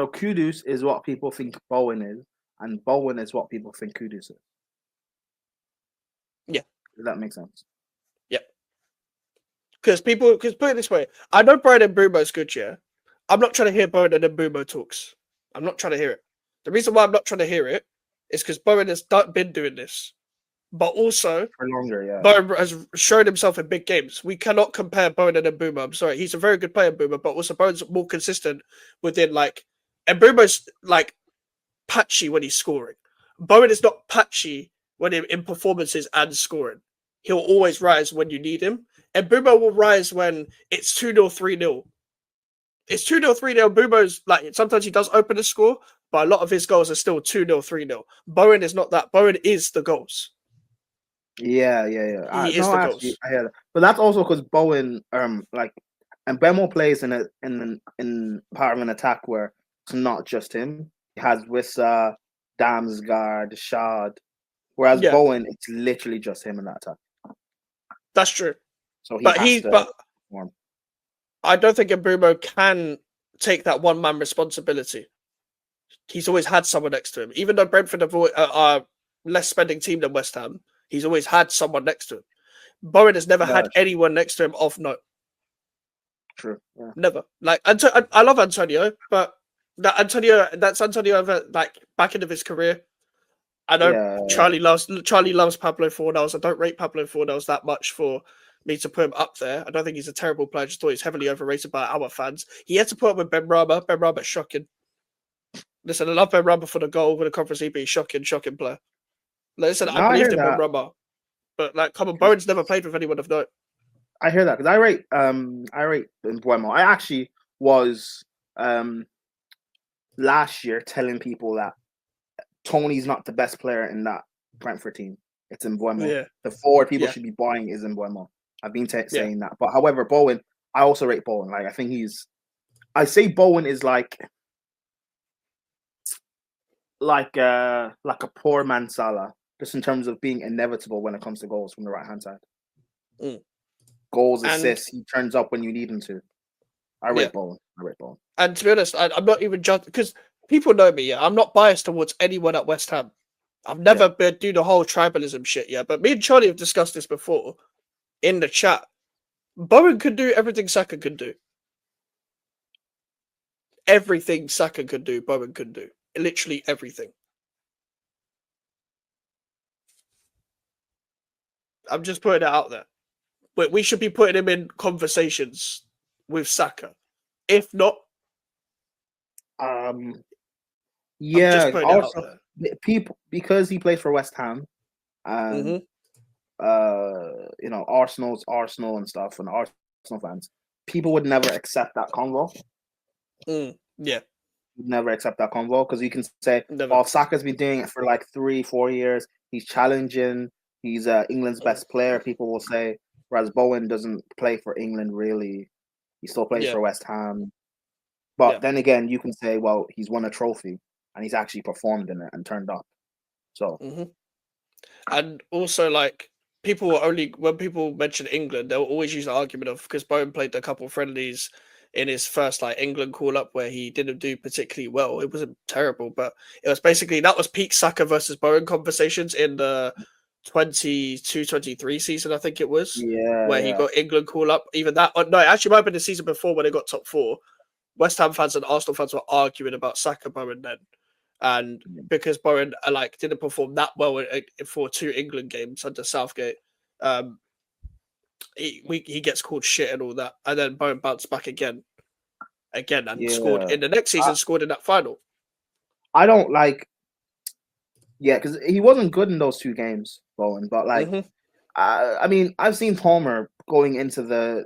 So Kudus is what people think Bowen is, and Bowen is what people think Kudus is. Yeah. Does that make sense? Yeah. Because put it this way, I know Brian and Mbeumo's good, yeah. I'm not trying to hear Bowen and Mbeumo talks. I'm not trying to hear it. The reason why I'm not trying to hear it is because Bowen has been doing this, but also For longer, yeah. Bowen has shown himself in big games. We cannot compare Bowen and Mbeumo. I'm sorry, he's a very good player, Mbeumo, but also Bowen's more consistent within like. And Mbeumo's like patchy when he's scoring. Bowen is not patchy when in performances and scoring. He'll always rise when you need him. And Mbeumo will rise when it's 2-0, 3-0. It's 2-0, 3-0. Mbeumo's like sometimes he does open the score, but a lot of his goals are still 2-0, 3-0. Bowen is not that. Bowen is the goals. Yeah. He is No, the actually, goals. I hear that. But that's also because Bowen, like, and Mbeumo plays in part of an attack where it's not just him. He has Wissa, Damsgaard, Shad. Whereas Yeah, Bowen, it's literally just him in that attack. that's true. So he But has he, to but perform. I don't think Mbeumo can take that one man responsibility. He's always had someone next to him. Even though Brentford are less spending team than West Ham, he's always had someone next to him. Bowen has never Yeah, had anyone next to him of note. true. Yeah. Never. Like I love Antonio, but that's Antonio over like back end of his career. I know Yeah. Charlie loves Pablo Fornals. I don't rate Pablo Fornals that much for me to put him up there. I don't think he's a terrible player. I just thought he's heavily overrated by our fans. He had to put up with Ben Rama. Ben Rama's shocking. Listen, I love Ben Rama for the goal with the Conference League, but he's shocking player. Listen, I No, I hear believed in Ben that. Rama, but like, come on, Bowen's never played with anyone of note. I hear that because I rate Mbeumo. I actually was last year telling people that Tony's not the best player in that Brentford team. It's Mbeumo. Yeah, The forward people yeah, should be buying is Mbeumo. I've been yeah. saying that. But however, Bowen, I also rate Bowen. Like I think I say Bowen is like a poor man Salah, just in terms of being inevitable when it comes to goals from the right hand side. Mm. Goals, And assists, he turns up when you need him to. I yeah, rate Bowen. I rate Bowen. and to be honest, I'm not even judging because people know me. Yeah, I'm not biased towards anyone at West Ham. I've Yeah. never been do the whole tribalism shit yet. But me and Charlie have discussed this before in the chat. Bowen could do everything Saka could do. Everything Saka could do, Bowen could do. Literally everything. I'm just putting it out there. But we should be putting him in conversations with Saka. If not, Um I'm just yeah, putting it out also there. people because he plays for West Ham and Mm-hmm. Arsenal's Arsenal and stuff and Arsenal fans, people would never accept that convo. Yeah, Would never accept that convo because you can say, never. well, Saka's been doing it for like 3-4 years. He's challenging. He's England's Mm, best player. People will say, whereas Bowen doesn't play for England really. He still plays yeah, for West Ham. yeah. But then again, you can say, well, he's won a trophy and he's actually performed in it and turned up. So Mm-hmm. And also, like, people will only, when people mention England, they'll always use the argument of because Bowen played a couple of friendlies in his first, like, England call up where he didn't do particularly well. It wasn't terrible, but it was basically that was peak Saka versus Bowen conversations in the 22-23 season, I think it was, yeah, where he yeah, got England call up. Even that, no, it actually might have been the season before when they got top four. West Ham fans and Arsenal fans were arguing about Saka Bowen then, and because Bowen like didn't perform that well for two England games under Southgate, um, he gets called shit and all that, and then Bowen bounced back again, and scored yeah. in the next I, season. Scored in that final. I don't like, yeah, because he wasn't good in those two games, Bowen. But like, Mm-hmm. I mean, I've seen Palmer going into the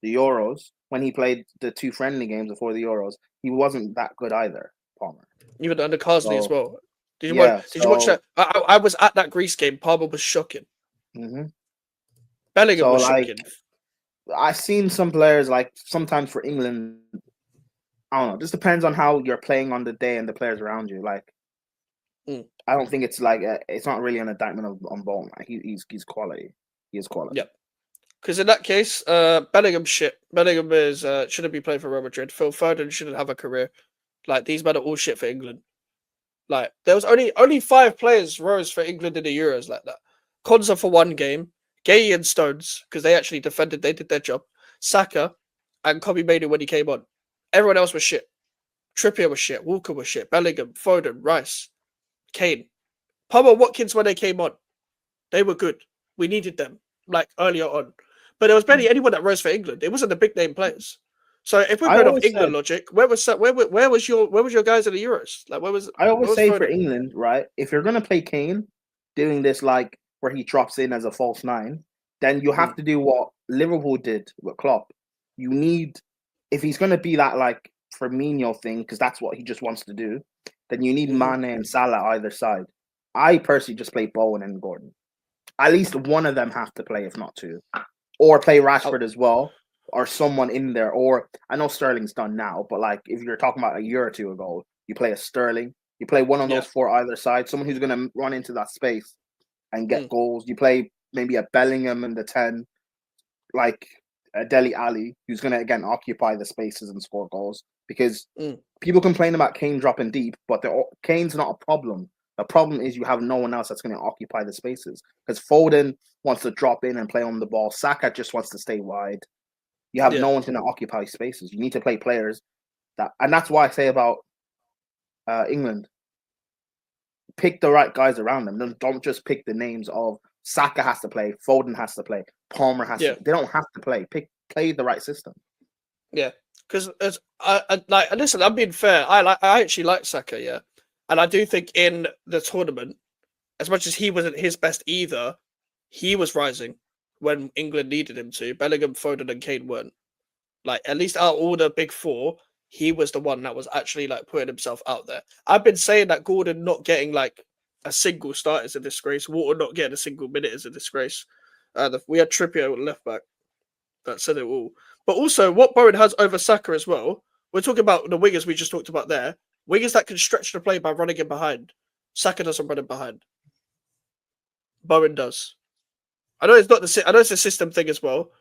Euros when he played the two friendly games before the Euros. He wasn't that good either, Palmer. Even under Carsley as So well. Did you watch? yeah, Did you watch so that? I was at that Greece game. Palmer was shocking. hmm Bellingham so was like shocking. I've seen some players like sometimes for England. I don't know. Just depends on how you're playing on the day and the players around you. Like Mm, I don't think it's like it's not really an indictment on Bowen. Like, he's quality. He is quality. yep. Because in that case, Bellingham shit. Bellingham is shouldn't be playing for Real Madrid. Phil Foden shouldn't have a career. Like these men are all shit for England. Like there was only 5 players rose for England in the Euros like that. Konza for 1 game, Gay and Stones because they actually defended, they did their job. Saka and Kobe Mainoo when he came on. Everyone else was shit. Trippier was shit. Walker was shit. Bellingham, Foden, Rice, Kane, Palmer, Watkins when they came on. They were good. We needed them like earlier on, but there was barely anyone that rose for England. It wasn't the big name players. So if we're I going off always England said, logic, where was your guys in the Euros? Like where was I always where was say for Foden? England, right? If you're gonna play Kane, doing this like where he drops in as a false nine, then you have to do what Liverpool did with Klopp. You need, if he's gonna be that like Firmino thing, because that's what he just wants to do, then you need Mhm. Mane and Salah either side. I personally just play Bowen and Gordon. At least one of them have to play, if not two, or play Oh, Rashford as well, or someone in there. Or I know Sterling's done now, but like if you're talking about a year or two ago, you play a Sterling, you play one of yeah. those four either side, someone who's going to run into that space and get Mm. goals. You play maybe a Bellingham in the 10, like a Deli Ali, who's going to again occupy the spaces and score goals. Because Mm. people complain about Kane dropping deep, but Kane's not a problem. The problem is you have no one else that's going to occupy the spaces. Because Foden wants to drop in and play on the ball. Saka just wants to stay wide. You have Yeah. no one going to occupy spaces. You need to play players that, and that's why I say about England, pick the right guys around them. Don't just pick the names of Saka has to play, Foden has to play, Palmer has Yeah. to. They don't have to play. Play the right system. Yeah. Because I like listen, I'm being fair. I actually like Saka, yeah. And I do think in the tournament, as much as he wasn't his best either, he was rising when England needed him to. Bellingham, Foden, and Kane weren't. Like at least out of all the big four, he was the one that was actually like putting himself out there. I've been saying that Gordon not getting like a single start is a disgrace. Water not getting a single minute is a disgrace. We had Trippier at left back. That said it all. But also, what Bowen has over Saka as well. We're talking about the wingers we just talked about there. Wingers that can stretch the play by running in behind. Saka doesn't run in behind. Bowen does. I know it's not the. I know it's a system thing as well,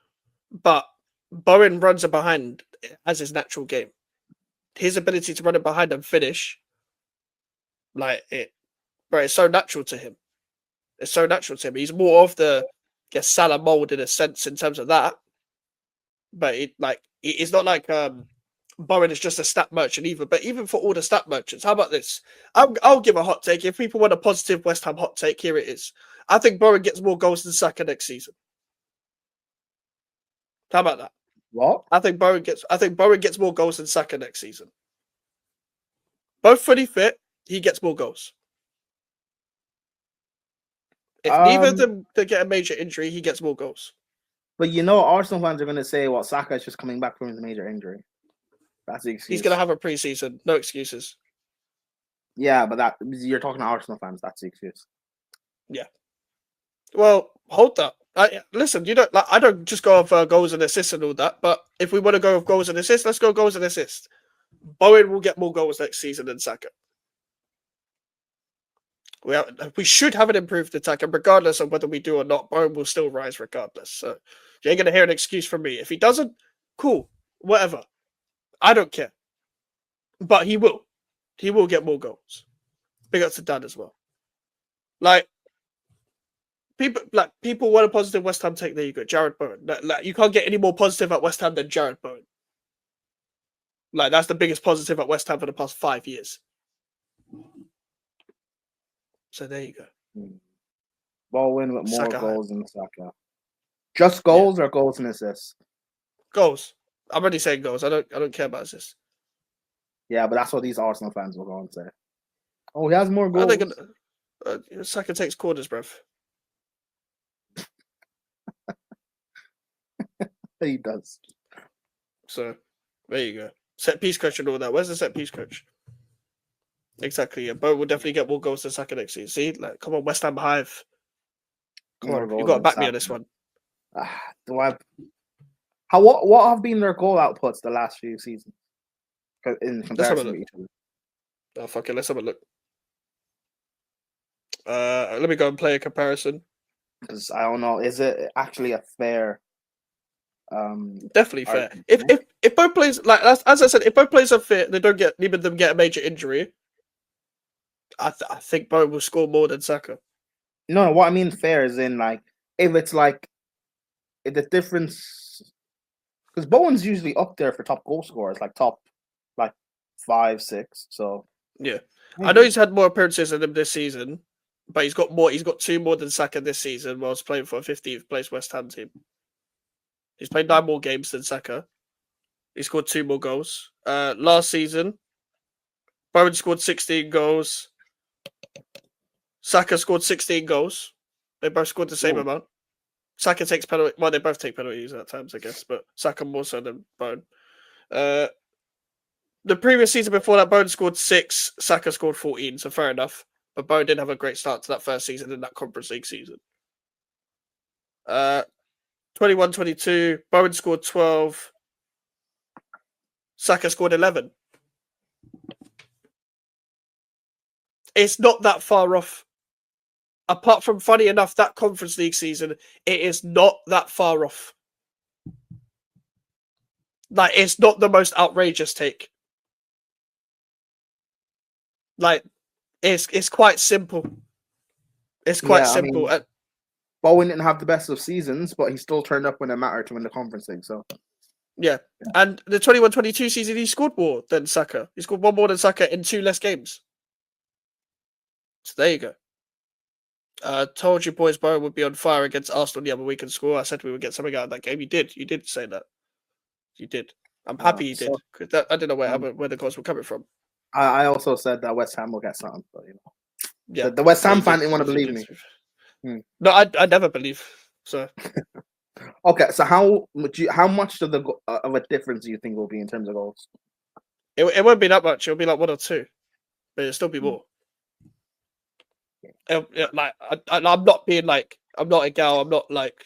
but Bowen runs in behind as his natural game. His ability to run it behind and finish, like it, bro, it's so natural to him. It's so natural to him. He's more of the, I guess, Salah mold in a sense in terms of that. But it's not like Bowen is just a stat merchant either. But even for all the stat merchants, how about this? I'll give a hot take. If people want a positive West Ham hot take, here it is. I think Bowen gets more goals than Saka next season. How about that? What? I think Bowen gets more goals than Saka next season. Both fully fit, he gets more goals. If neither of them they get a major injury, he gets more goals. But you know, Arsenal fans are going to say, "Well, Saka is just coming back from his major injury." That's the He's gonna excuse. have a preseason, no excuses. Yeah, but that you're talking to Arsenal fans. That's the excuse. Yeah. Well, hold that. Listen, you don't. Like, I don't just go off goals and assists and all that. But if we want to go with goals and assists, let's go goals and assists. Bowen will get more goals next season than Saka. We should have an improved attack, and regardless of whether we do or not, Bowen will still rise regardless. So you ain't gonna hear an excuse from me. If he doesn't, cool, whatever. I don't care. But he will. He will get more goals. Big up to Dan as well. Like people want a positive West Ham take. There you go, Jared Bowen. Like you can't get any more positive at West Ham than Jared Bowen. Like that's the biggest positive at West Ham for the past 5 years. So there you go. Bowen with more Saka hype. goals than Saka. Just Yeah, goals or goals and assists? goals. I'm already saying goals. I don't care about assists. Yeah, but that's what these Arsenal fans will go and say. Oh, he has more I think goals. Saka takes corners, bruv. He does. So there you go. Set piece coach and all that. Where's the set piece coach? Exactly. Yeah, Bowen will definitely get more goals than Saka next season. See, like, come on, West Ham Hive. Come More on, you goals got to than back me Saka. on this one. Do I? What have been their goal outputs the last few seasons in Let's have a comparison to look. each other? Oh fuck it, let's have a look. Let me go and play a comparison. Because I don't know, is it actually a fair Definitely fair. argument. If both players, like as I said, if both players are fit, they don't get neither of them get a major injury. I think Bowen will score more than Saka. No, what I mean fair is in like if it's like if the difference because Bowen's usually up there for top goal scorers, like top like 5, 6. So Yeah, I know maybe. he's had more appearances than him this season, but he's got more. He's got 2 more than Saka this season, whilst playing for a 15th place West Ham team. He's played 9 more games than Saka. He scored 2 more goals. Last season, Bowen scored 16 goals. Saka scored 16 goals. They both scored the same Ooh. amount. Saka takes penalty. Well, they both take penalties at times, I guess, but Saka more so than Bowen. The previous season before that, Bowen scored 6. Saka scored 14. So fair enough. But Bowen didn't have a great start to that first season in that Conference League season. 21-22, Bowen scored 12. Saka scored 11. It's not that far off. Apart from, funny enough, that Conference League season, it is not that far off. Like, it's not the most outrageous take. Like, it's quite simple. It's quite simple. I mean, Bowen didn't have the best of seasons, but he still turned up when it mattered to win the Conference League. So yeah. And the 21-22 season, he scored more than Saka. He scored 1 more than Saka in 2 less games. So there you go. Told you boys Bowen would be on fire against Arsenal the other week and score. I said we would get something out of that game. You did. You did say that. You did. I'm happy you did. Cause I don't know where the goals were coming from. I also said that West Ham will get something, but you know, Yeah, the West Ham fan didn't want to believe me. No, I never believe. So okay, so how much of a difference do you think will be in terms of goals? it won't be that much. It'll be like 1 or 2, but it'll still be more. Like I'm not being like I'm not a gal. I'm not like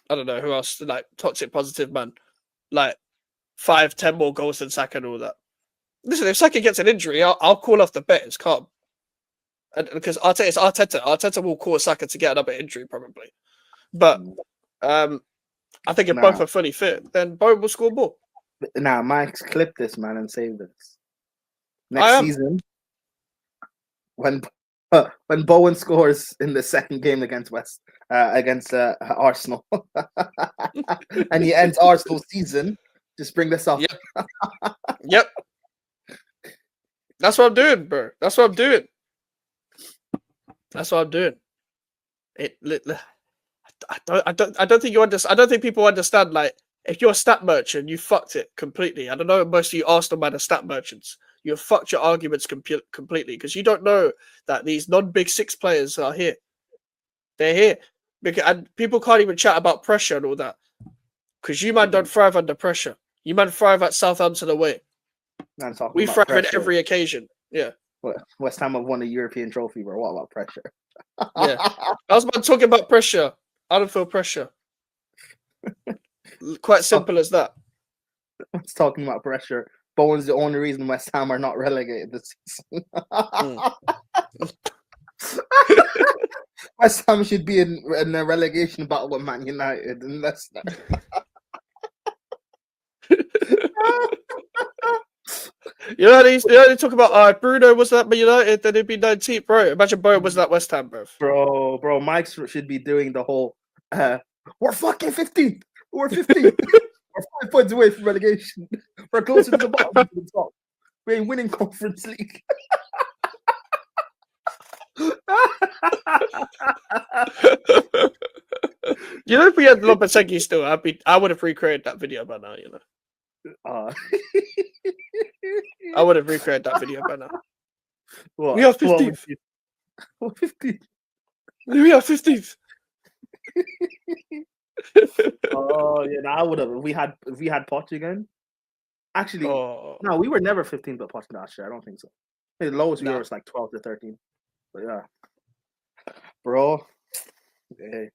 I don't know who else like toxic positive man. Like 5, 10 more goals than Saka and all that. Listen, if Saka gets an injury, I'll call off the bet. It's calm. And because it's Arteta. Arteta will cause Saka to get another injury probably. But I think if both are fully fit, then Bowen will score more. Now, Mike's clip this man and save this. Next season, when Bowen scores in the second game against Arsenal, and he ends Arsenal's season, just bring this up. Yep. That's what I'm doing, bro. That's what I'm doing. I don't think you understand. I don't think people understand. Like, if you're a stat merchant, you fucked it completely. I don't know. Most of you Arsenal man are stat merchants. You fucked your arguments completely because you don't know that these non-big 6 players are here. They're here and people can't even chat about pressure and all that because you man don't thrive under pressure. You man thrive at Southampton away. We thrive at every occasion. Yeah. West Ham have won a European trophy, but what about pressure? Yeah. I was talking about pressure. I don't feel pressure. Quite simple as that. I was talking about pressure. Bowen's the only reason West Ham are not relegated this season. West Ham should be in a relegation battle with Man United and Leicester. You know, they talk about Bruno was that Man United, then it'd be 19th, bro. Imagine Bowen was that West Ham, bro. Bro, Mike should be doing the whole we're fucking 15th. We're 15th. We're 5 points away from relegation. We're closer to the bottom than the top. We ain't winning Conference League. You know, if we had Lopetegui still, I would have recreated that video by now, you know. I would have recreated that video by now. What? We are 15th. What 15th? We are 15th. Oh yeah, I would have. If we had Poch again. Actually, no, we were never 15th but Poch last year. I don't think so. The lowest we were was like 12 to 13. But yeah, bro. Hey.